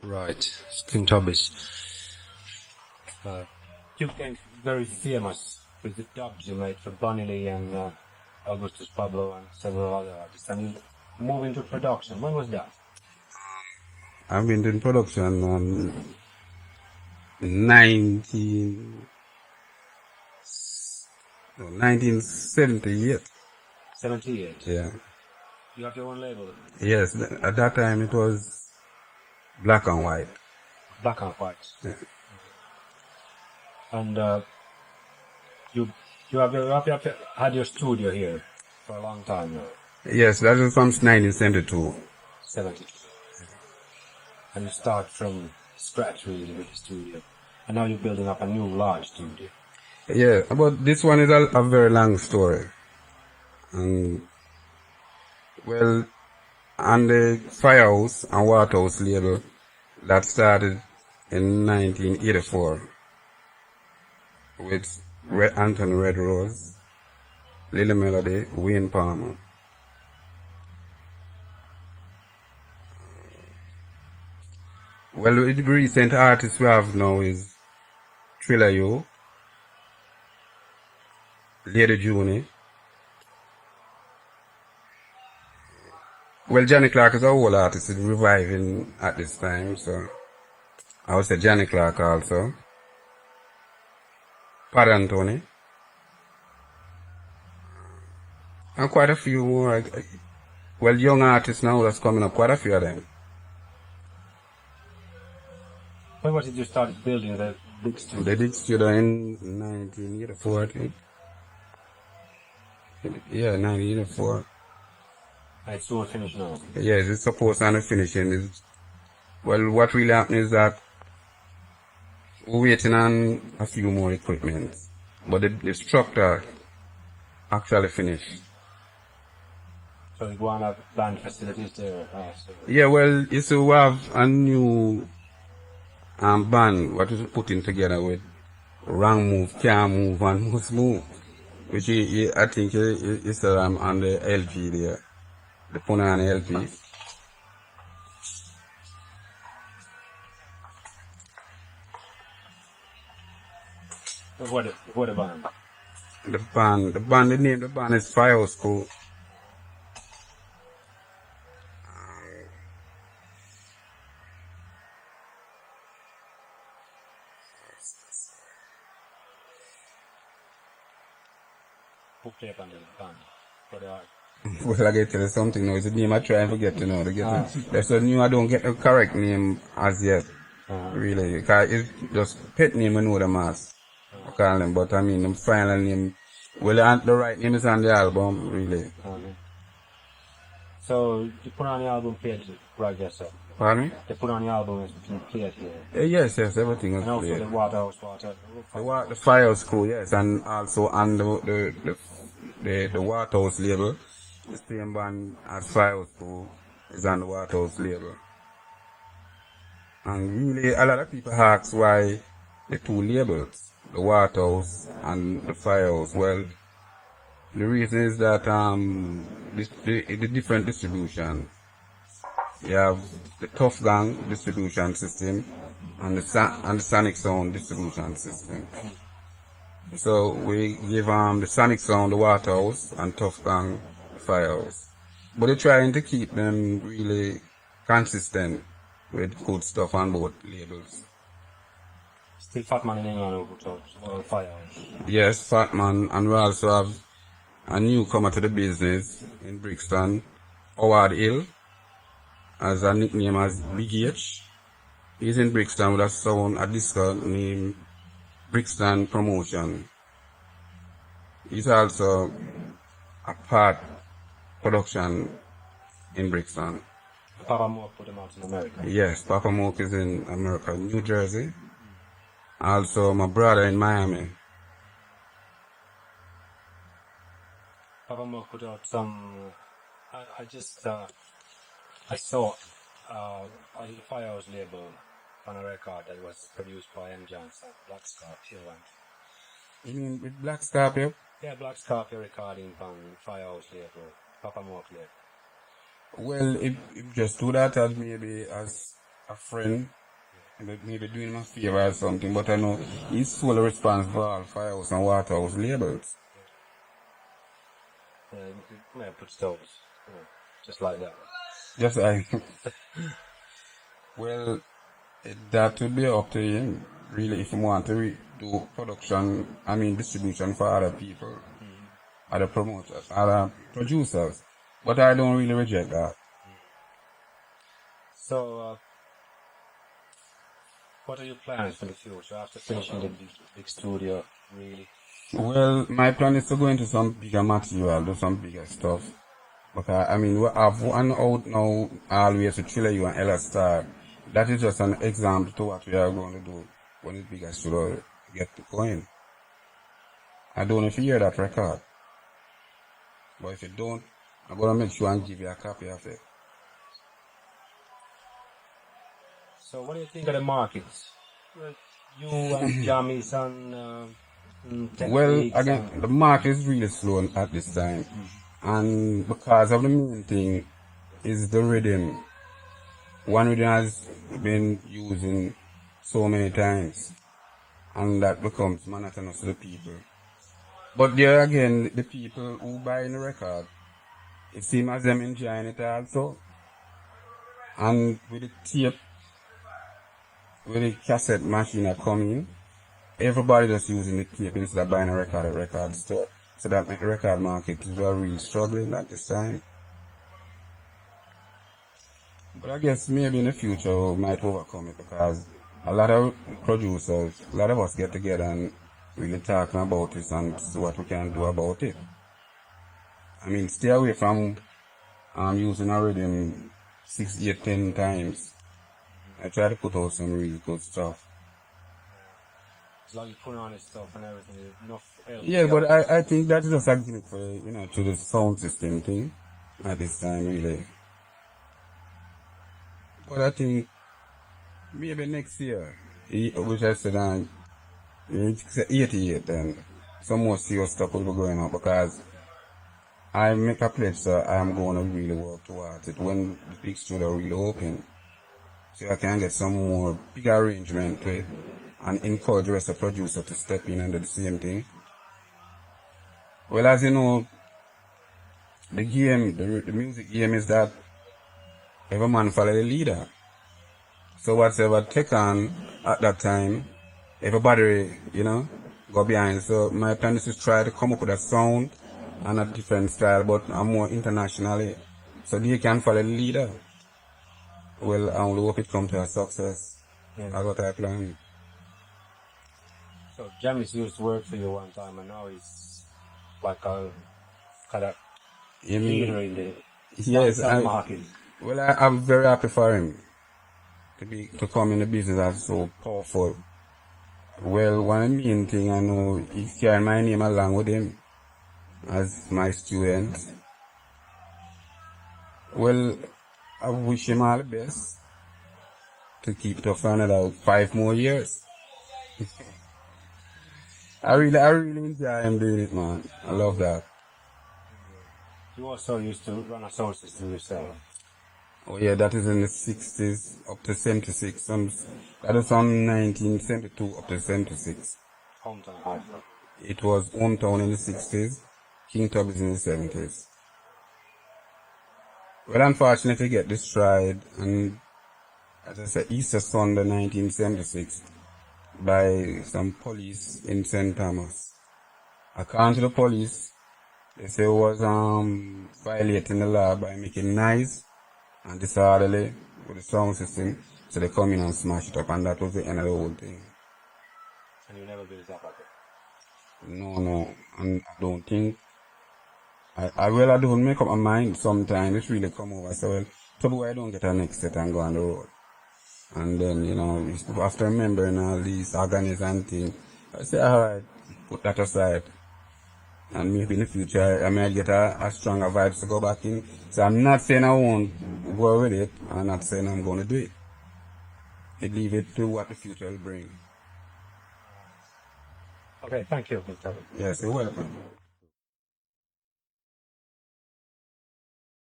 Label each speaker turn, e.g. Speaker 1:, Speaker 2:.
Speaker 1: Right, King Tubby's. You became very famous with the dubs you made for Bunny Lee and Augustus Pablo and several other artists, and you moved into production. When was that?
Speaker 2: I've been doing production on 1978.
Speaker 1: 78.
Speaker 2: Yeah.
Speaker 1: You have your own label?
Speaker 2: Yes, at that time it was black and white.
Speaker 1: Black and white.
Speaker 2: Yeah.
Speaker 1: And you have had your studio here for a long time now.
Speaker 2: Yes, that was from 1972.
Speaker 1: 72. And you start from scratch really with the studio. And now you're building up a new large studio.
Speaker 2: Yeah, but this one is a very long story. And, well, on the Firehouse and Waterhouse label, that started in 1984 with Anthony Red Rose, Lily Melody, Wayne Palmer. Well, the recent artists we have now is Thriller You, Lady Juni. Well, Johnny Clark is a whole artist, he's reviving at this time, so I would say Johnny Clark also. Pat Anthony. And quite a few more. Well, young artists now that's coming up, quite a few of them.
Speaker 1: When was it you started building the big studio?
Speaker 2: The big studio in 1984, I think. Yeah, 1984.
Speaker 1: It's soon finished now.
Speaker 2: Yes, it's supposed to be finishing. Well, what really happened is that we're waiting on a few more equipment. But the structure actually finished.
Speaker 1: So you go on have band facilities there?
Speaker 2: Yeah, well, you see, we have a new band what is putting together with Wrong Move, Can't Move, and Must Move. Which I think is on the LP there. The Punan LP.
Speaker 1: What a band?
Speaker 2: The name of the band is Firehouse Crew.
Speaker 1: Who play band in the band? For the art?
Speaker 2: Well, I get tell you something now. It's a name I try and forget to know. That's a new, I don't get the correct name as yet. Really. Because it's just pet name I know them as. I call them, but I mean, the final name, well, the right name is on the album, really.
Speaker 1: So, you put on the album played right yourself?
Speaker 2: Pardon me?
Speaker 1: They put on the album and played here?
Speaker 2: Yes, everything is
Speaker 1: and also
Speaker 2: played.
Speaker 1: the Waterhouse,
Speaker 2: The Firehouse Crew, yes, and also on the Waterhouse label. The same band as Firehouse Crew is on the Waterhouse label. And really, a lot of people ask why the two labels, the Waterhouse and the Firehouse. Well, the reason is that the different distribution. You have the Tough Gang distribution system and the Sonic Sound distribution system. So we give the Sonic Sound the Waterhouse and Tough Gang the Firehouse. But they're trying to keep them really consistent with good stuff on both labels.
Speaker 1: Still Fat Man in England or Firehouse?
Speaker 2: Yes, Fat Man, and we also have a newcomer to the business in Brixton, Howard Hill, as a nickname as Big H. He's in Brixton with a disco named Brixton Promotion. He's also a part production in Brixton.
Speaker 1: Papa Moke put him out in America?
Speaker 2: Yes, Papa Moke is in America, New Jersey. Also, my brother in Miami.
Speaker 1: Papa Moke put out some... I saw a Firehouse label on a record that was produced by M. Johnson, Black Scorpio.
Speaker 2: You mean with Black Scorpio?
Speaker 1: Yeah, Black Scorpio recording on Firehouse label, Papa Moke label.
Speaker 2: Well, if just do that as maybe as a friend, maybe doing him a favor or something, but I know he's fully responsible for all firehouse and waterhouse labels.
Speaker 1: Yeah, you may have put stoves, just like that.
Speaker 2: Just like, well, that would be up to him, really, if you want to do production, distribution for other people, other promoters, other producers. But I don't really reject that.
Speaker 1: So, what are your plans for the future after finishing the big studio, really?
Speaker 2: Well, my plan is to go into some bigger material, do some bigger stuff. Because, we have one out now, always with Triller You and Ella Star. That is just an example to what we are going to do when the bigger studio get going. I don't know if you hear that record. But if you don't, I'm going to make sure and give you a copy of it.
Speaker 1: So, what do you think of the markets? You and Jammies and
Speaker 2: Well,
Speaker 1: techniques
Speaker 2: again,
Speaker 1: and-
Speaker 2: the market is really slow at this time. And because of the main thing is the rhythm. One rhythm has been using so many times. And that becomes monotonous to the people. But there again, the people who buy the record, it seems as them enjoying it also. And with the tape, with the cassette machine coming, everybody just using the tape instead of buying a record at record store. So that make the record market is really struggling at this time. But I guess maybe in the future we might overcome it because a lot of producers, a lot of us get together and really talking about this and see what we can do about it. Stay away from using a rhythm 6, 8, 10 times. I try to put out some really good stuff.
Speaker 1: As long as you put on his stuff and everything, enough else.
Speaker 2: Yeah, but I think that's just a gimmick for, to the sound system thing at this time, really. But I think maybe next year, which I said, it's 88 then, some more serious stuff will be going on because I make a pledge that I'm going to really work towards it when the big studio really open. So I can get some more big arrangement to it and encourage the rest of the producer to step in and do the same thing. Well, as you know, the game, the music game is that every man follow the leader. So whatever take on at that time, everybody, go behind. So my plan is to try to come up with a sound and a different style, but more internationally. So they can follow the leader. Well, I only hope it come to a success.
Speaker 1: Yeah.
Speaker 2: That's what I plan.
Speaker 1: So, Jammies used to work for you one time, and now he's like a kind of leader in the
Speaker 2: Yes,
Speaker 1: sound market.
Speaker 2: well, I'm very happy for him to come in the business that's so powerful. Well, one main thing I know, he carried my name along with him as my student. Well, I wish him all the best to keep it up for another 5 more years. I really enjoy him doing it, man. I love that.
Speaker 1: You also used to run a sound system yourself.
Speaker 2: Oh yeah, that is in the 60s up to 76. That is from 1972 up to 76.
Speaker 1: Hometown high.
Speaker 2: It was Hometown in the 60s, King Tubby's in the 70s. Well, unfortunately, I get destroyed, and as I said, Easter Sunday 1976 by some police in St. Thomas. According to the police, they say it was violating the law by making noise and disorderly with the sound system. So they come in and smash it up, and that was the end of the whole thing.
Speaker 1: And you never built up again?
Speaker 2: No, and I don't think. I don't make up my mind sometimes. It's really come over. So, well, trouble I don't get a next set and go on the road. And then, after remembering all these organs and things, I say, alright, put that aside. And maybe in the future, I might get a stronger vibes to go back in. So I'm not saying I won't go with it. I'm not saying I'm going to do it. I leave it to what the future will bring.
Speaker 1: Okay, thank you.
Speaker 2: Yes, you're welcome.